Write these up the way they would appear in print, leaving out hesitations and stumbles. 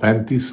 35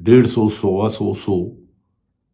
150, 100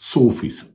100%।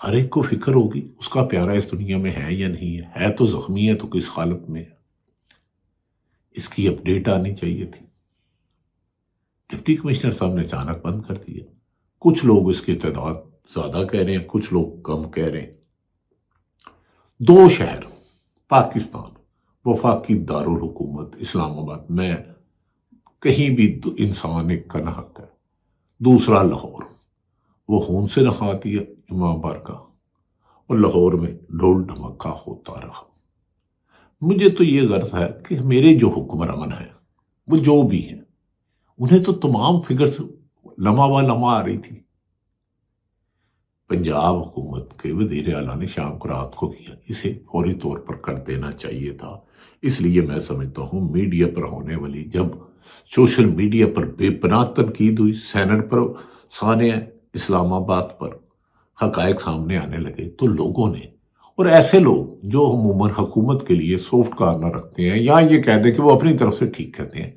ہر ایک کو فکر ہوگی اس کا پیارا اس دنیا میں ہے یا نہیں ہے تو زخمی ہے تو کس حالت میں ہے، اس کی اپڈیٹ آنی چاہیے تھی۔ ڈپٹی کمشنر صاحب نے اچانک بند کر دیا۔ کچھ لوگ اس کی تعداد زیادہ کہہ رہے ہیں، کچھ لوگ کم کہہ رہے ہیں۔ 2 شہر پاکستان، وفاقی دارالحکومت اسلام آباد میں کہیں بھی انسان ایک کا نہ حق ہے۔ دوسرا لاہور، وہ خون سے نہاتی ہے امام بارگاہ، اور لاہور میں ڈھول ڈھمکا ہوتا رہا۔ مجھے تو یہ غرض ہے کہ میرے جو حکمران ہیں وہ جو بھی ہیں، انہیں تو تمام فگرز لمحہ و لمحہ آ رہی تھی۔ پنجاب حکومت کے وزیر اعلیٰ نے شام کو رات کو کیا، اسے فوری طور پر کر دینا چاہیے تھا۔ اس لیے میں سمجھتا ہوں میڈیا پر ہونے والی، جب سوشل میڈیا پر بے پناہ تنقید ہوئی، سینٹ پر سانحہ اسلام آباد پر حقائق سامنے آنے لگے، تو لوگوں نے، اور ایسے لوگ جو عموماً حکومت کے لیے سافٹ کارنر رکھتے ہیں یا یہ کہہ دیں کہ وہ اپنی طرف سے ٹھیک کہتے ہیں،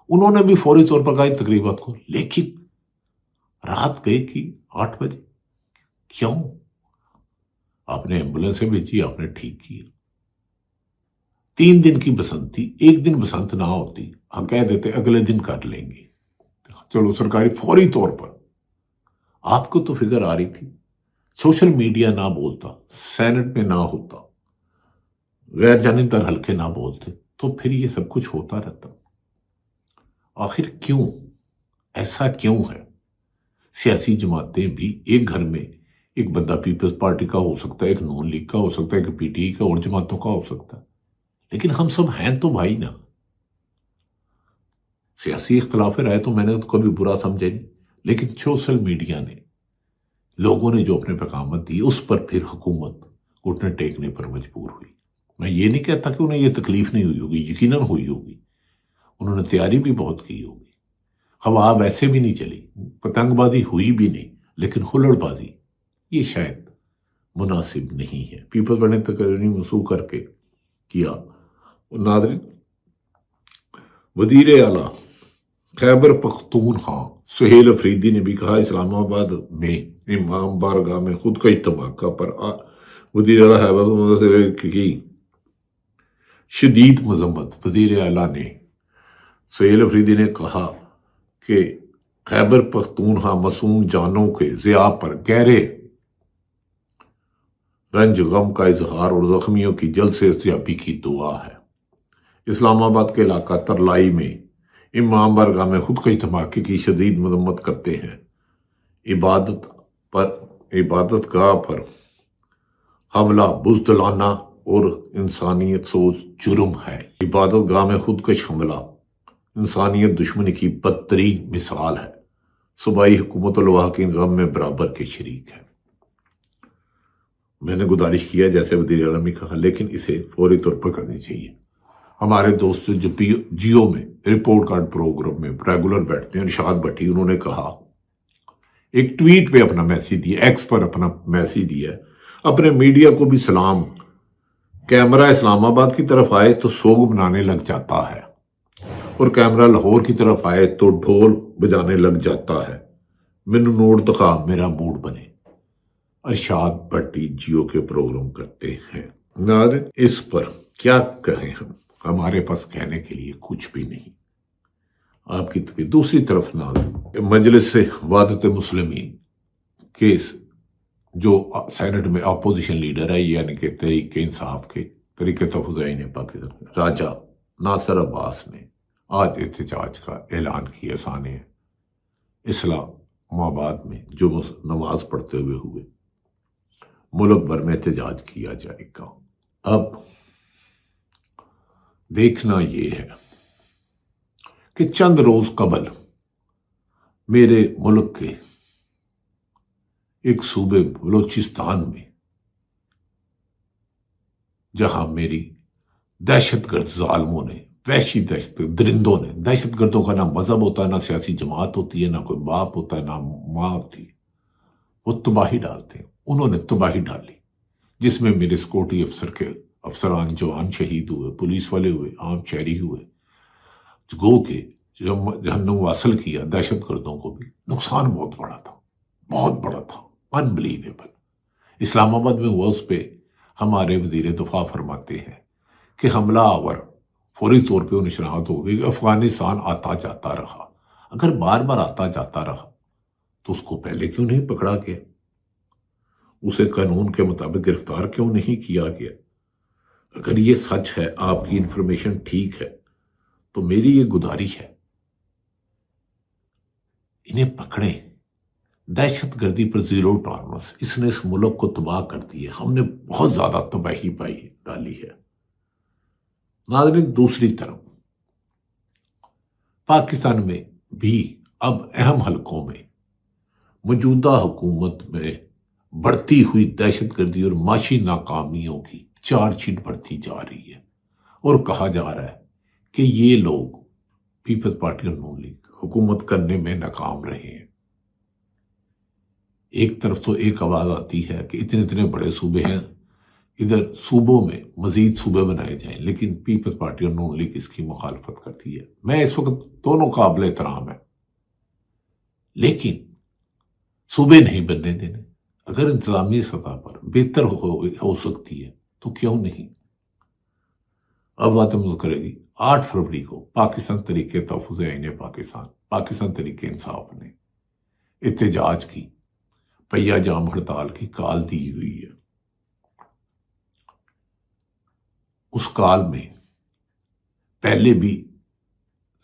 انہوں نے بھی فوری طور پر کہا تقریبات کو، لیکن رات گئے کہ 8 بجے کیوں؟ آپ نے ایمبولینسیں بھیجی، آپ نے ٹھیک کیا۔ 3 دن کی بسنت تھی، 1 دن بسنت نہ ہوتی، ہم کہہ دیتے اگلے دن کر لیں گے، چلو سرکاری فوری طور پر۔ آپ کو تو فکر آ رہی تھی، سوشل میڈیا نہ بولتا، سینٹ میں نہ ہوتا، غیر جانبدار حلقے نہ بولتے، تو پھر یہ سب کچھ ہوتا رہتا۔ آخر کیوں؟ ایسا کیوں ہے؟ سیاسی جماعتیں بھی ایک گھر میں، ایک بندہ پیپلز پارٹی کا ہو سکتا ہے، ایک نون لیگ کا ہو سکتا ہے، ایک پی ٹی آئی کا، اور جماعتوں کا ہو سکتا ہے، لیکن ہم سب ہیں تو بھائی نا۔ سیاسی اختلاف رائے تو میں نے تو کبھی برا سمجھا نہیں، لیکن سوشل میڈیا نے، لوگوں نے جو اپنے پیغامات دی، اس پر پھر حکومت گھٹنے ٹیکنے پر مجبور ہوئی۔ میں یہ نہیں کہتا کہ انہیں یہ تکلیف نہیں ہوئی ہوگی، یقیناً ہوئی ہوگی، انہوں نے تیاری بھی بہت کی ہوگی، ہوا ویسے بھی نہیں چلی، پتنگ بازی ہوئی بھی نہیں، لیکن ہلڑ بازی یہ شاید مناسب نہیں ہے۔ پیپلز پارٹی نے تقرری منسوخ کر کے کیا۔ ناظرین، وزیر اعلیٰ خیبر پختونخوا سہیل افریدی نے بھی کہا، اسلام آباد میں امام بارگاہ میں خودکش دھماکہ پر وزیر اعلیٰ خیبر پختونخوا کی شدید مذمت۔ وزیر اعلیٰ نے سہیل افریدی نے کہا کہ خیبر پختونخوا معصوم جانوں کے ضیاع پر گہرے رنج غم کا اظہار اور زخمیوں کی جلد سے صحتیابی کی دعا ہے۔ اسلام آباد کے علاقہ ترلائی میں امام بارگاہ میں خودکش دھماکے کی شدید مذمت کرتے ہیں۔ عبادت گاہ پر حملہ بزدلانہ اور انسانیت سوز جرم ہے۔ عبادت گاہ میں خودکش حملہ انسانیت دشمنی کی بدترین مثال ہے۔ صوبائی حکومت الواحقین غم میں برابر کے شریک ہے۔ میں نے گزارش کیا جیسے وزیر اعلیٰ نے کہا، لیکن اسے فوری طور پر کرنی چاہیے۔ ہمارے دوست جو جیو میں رپورٹ کارڈ پروگرام میں ریگولر بیٹھتے ہیں، ارشاد بھٹی، انہوں نے کہا، ایک ٹویٹ پہ اپنا میسیج دیا، ایکس پر اپنا میسیج دیا، اپنے میڈیا کو بھی سلام، کیمرہ اسلام آباد کی طرف آئے تو سوگ بنانے لگ جاتا ہے، اور کیمرہ لاہور کی طرف آئے تو ڈھول بجانے لگ جاتا ہے، مینو نوٹ دکھا میرا موڈ بنے۔ ارشاد بھٹی جیو کے پروگرام کرتے ہیں۔ ناظرین، اس پر کیا کہیں ہمارے پاس کہنے کے لیے کچھ بھی نہیں۔ آپ کی دوسری طرف ناظرین، مجلس وحدت مسلمین کے جو سینٹ میں اپوزیشن لیڈر ہے، یعنی کہ تحریک انصاف کے طریقے تفوزین پاکستان راجہ ناصر عباس نے آج احتجاج کا اعلان کیا۔ سانحہ اسلام آباد میں جو نماز پڑھتے ہوئے ملک بھر میں احتجاج کیا جائے گا۔ اب دیکھنا یہ ہے کہ چند روز قبل میرے ملک کے ایک صوبے بلوچستان میں، جہاں میری دہشت گرد ظالموں نے، وحشی درندوں نے، دہشت گردوں کا نہ مذہب ہوتا ہے، نہ سیاسی جماعت ہوتی ہے، نہ کوئی باپ ہوتا ہے، نہ ماں ہوتی ہے، وہ تباہی ڈالتے ہیں۔ انہوں نے تباہی ڈالی، جس میں میرے سیکورٹی افسران جوان شہید ہوئے، پولیس والے ہوئے، عام شہری ہوئے، گو کے جہنم واصل کیا۔ دہشت گردوں کو بھی نقصان بہت بڑا تھا، بہت بڑا تھا، انبلیویبل۔ اسلام آباد میں ہوا، اس پہ ہمارے وزیر دفاع فرماتے ہیں کہ حملہ آور فوری طور پہ انہیں شناخت ہو گئی کہ افغانستان آتا جاتا رہا۔ اگر بار بار آتا جاتا رہا تو اس کو پہلے کیوں نہیں پکڑا گیا؟ اسے قانون کے مطابق گرفتار کیوں نہیں کیا گیا؟ اگر یہ سچ ہے، آپ کی انفارمیشن ٹھیک ہے، تو میری یہ گزارش ہے، انہیں پکڑیں۔ دہشت گردی پر زیرو ٹالرنس، اس نے اس ملک کو تباہ کر دی ہے، ہم نے بہت زیادہ تباہی ڈالی ہے۔ ناظرین، دوسری طرف پاکستان میں بھی اب اہم حلقوں میں موجودہ حکومت میں بڑھتی ہوئی دہشت گردی اور معاشی ناکامیوں کی چارج شیٹ بڑھتی جا رہی ہے، اور کہا جا رہا ہے کہ یہ لوگ پیپلز پارٹی اور نون لیگ حکومت کرنے میں ناکام رہے ہیں۔ ایک طرف تو ایک آواز آتی ہے کہ اتنے بڑے صوبے ہیں، ادھر صوبوں میں مزید صوبے بنائے جائیں، لیکن پیپلز پارٹی اور نون لیگ اس کی مخالفت کرتی ہے۔ میں اس وقت دونوں قابل احترام ہے، لیکن صوبے نہیں بننے دینے۔ اگر انتظامی سطح پر بہتر ہو سکتی ہے تو کیوں نہیں؟ اب بات کرے گی 8 فروری کو پاکستان تحریک تحفظ آئین پاکستان تحریک انصاف نے احتجاج کی، پہیہ جام ہڑتال کی کال دی ہوئی ہے۔ اس کال میں پہلے بھی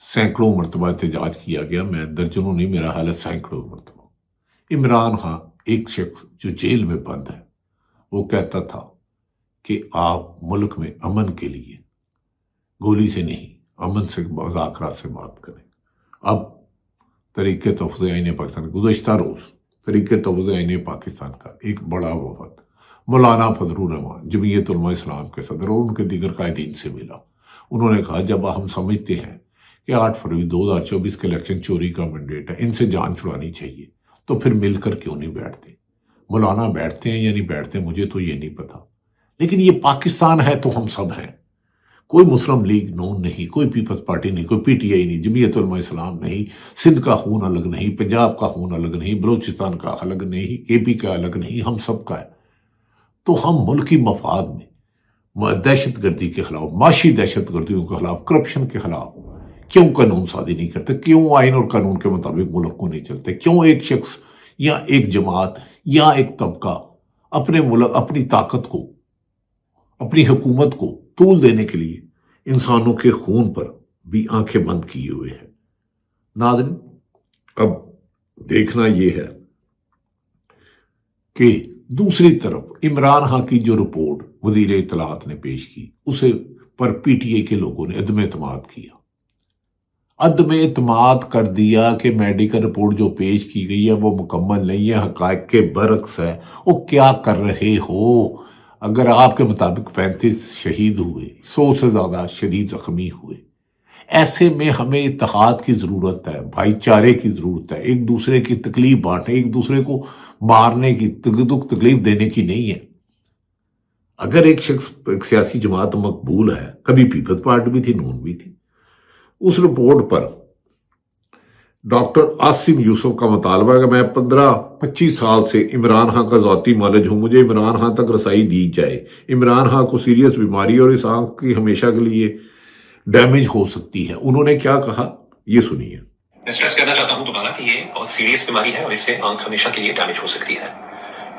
سینکڑوں مرتبہ احتجاج کیا گیا، میں درجنوں نہیں، میرا حال ہے سینکڑوں مرتبہ۔ عمران خان ایک شخص جو جیل میں بند ہے، وہ کہتا تھا کہ آپ ملک میں امن کے لیے گولی سے نہیں، امن سے مذاکرات سے بات کریں۔ اب تحریک تحفظ آئین پاکستان گزشتہ روز تحریک تحفظ آئین پاکستان کا ایک بڑا وفد مولانا فضل الرحمان جمعیت علماء اسلام کے صدر اور ان کے دیگر قائدین سے ملا۔ انہوں نے کہا جب ہم سمجھتے ہیں کہ 8 فروری 2024 کے الیکشن چوری کا مینڈیٹ ہے، ان سے جان چھڑانی چاہیے، تو پھر مل کر کیوں نہیں بیٹھتے؟ مولانا بیٹھتے ہیں یا نہیں بیٹھتے مجھے تو یہ نہیں پتا، لیکن یہ پاکستان ہے تو ہم سب ہیں۔ کوئی مسلم لیگ نون نہیں، کوئی پیپلز پارٹی نہیں، کوئی پی ٹی آئی نہیں، جمعیت علماء اسلام نہیں، سندھ کا خون الگ نہیں، پنجاب کا خون الگ نہیں، بلوچستان کا الگ نہیں، کے پی کا الگ نہیں، ہم سب کا ہے۔ تو ہم ملکی مفاد میں دہشت گردی کے خلاف، معاشی دہشت گردیوں کے خلاف، کرپشن کے خلاف کیوں قانون سازی نہیں کرتے؟ کیوں آئین اور قانون کے مطابق ملک کو نہیں چلتے؟ کیوں ایک شخص یا ایک جماعت یا ایک طبقہ اپنے ملک، اپنی طاقت کو، اپنی حکومت کو طول دینے کے لیے انسانوں کے خون پر بھی آنکھیں بند کیے ہوئے ہیں؟ ناظرین، اب دیکھنا یہ ہے کہ دوسری طرف عمران خان کی جو رپورٹ وزیر اطلاعات نے پیش کی، اسے پر پی ٹی آئی کے لوگوں نے عدم اعتماد کیا، عدم اعتماد کر دیا کہ میڈیکل رپورٹ جو پیش کی گئی ہے وہ مکمل نہیں ہے، حقائق کے برعکس ہے۔ وہ کیا کر رہے ہو؟ اگر آپ کے مطابق 35 شہید ہوئے، 100 سے زیادہ شدید زخمی ہوئے، ایسے میں ہمیں اتحاد کی ضرورت ہے، بھائی چارے کی ضرورت ہے، ایک دوسرے کی تکلیف بانٹنے، ایک دوسرے کو مارنے کی، دکھ تکلیف دینے کی نہیں ہے۔ اگر ایک شخص، ایک سیاسی جماعت مقبول ہے، کبھی پیپلز پارٹی بھی تھی، نون بھی تھی، اس رپورٹ پر ڈاکٹر عاصم یوسف کا مطالبہ ہے کہ میں 15-25 سال سے عمران خان کا ذاتی معالج ہوں، مجھے عمران خان تک رسائی دی جائے، عمران خان کو سیریس بیماری اور اس آنکھ کی ہمیشہ کے لیے ڈیمیج ہو سکتی ہے۔ انہوں نے کیا کہا، یہ سنیے۔ میں اسٹریس کرنا چاہتا ہوں دوبارہ کہ یہ بہت سیریس بیماری ہے اور اس سے آنکھ ہمیشہ کے لیے ڈیمیج ہو سکتی ہے۔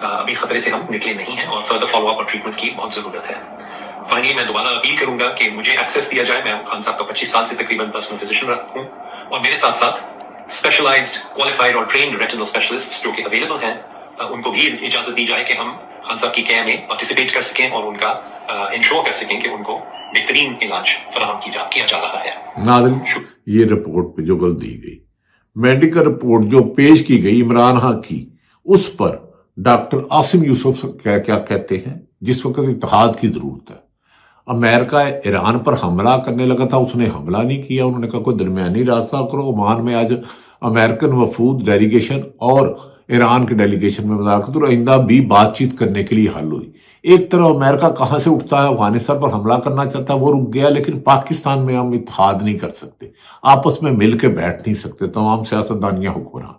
ابھی خطرے سے ہم نکلے نہیں ہیں اور فردر فالو اپ اور ٹریٹمنٹ کی بہت ضرورت ہے۔ فائنلی میں دوبارہ اپیل کروں گا کہ مجھے ایکسیس دیا جائے، میں خان صاحب کا 25 سال سے تقریباً پرسنل فزیشین رکھوں، اور میرے ساتھ ساتھ اسپیشلائزڈ، کوالیفائڈ اور ٹرینڈ ریٹنل اسپیشلسٹ جو کہ اویلیبل ہیں، ان کو بھی اجازت دی جائے کہ ہم خان صاحب کی کیئر میں پارٹیسپیٹ کر سکیں اور ان کا انشور کر سکیں کہ ان کو بہترین علاج فراہم کیا جا رہا ہے۔ ناظرین، یہ رپورٹ پہ جو غلط دی گئی، میڈیکل رپورٹ جو پیش کی گئی عمران خان کی، اس پر ڈاکٹر عاصم یوسف کیا کہتے ہیں، جس وقت اتحاد کی ضرورت ہے۔ امریکہ ایران پر حملہ کرنے لگا تھا، اس نے حملہ نہیں کیا، انہوں نے کہا کوئی درمیانی راستہ کرو۔ عمان میں آج امریکن وفود ڈیلیگیشن اور ایران کے ڈیلیگیشن میں مذاکرات اور آئندہ بھی بات چیت کرنے کے لیے حل ہوئی۔ ایک طرف امریکہ کہاں سے اٹھتا ہے، افغانستان پر حملہ کرنا چاہتا ہے، وہ رک گیا، لیکن پاکستان میں ہم اتحاد نہیں کر سکتے، آپس میں مل کے بیٹھ نہیں سکتے تمام سیاستدان یا حکمران۔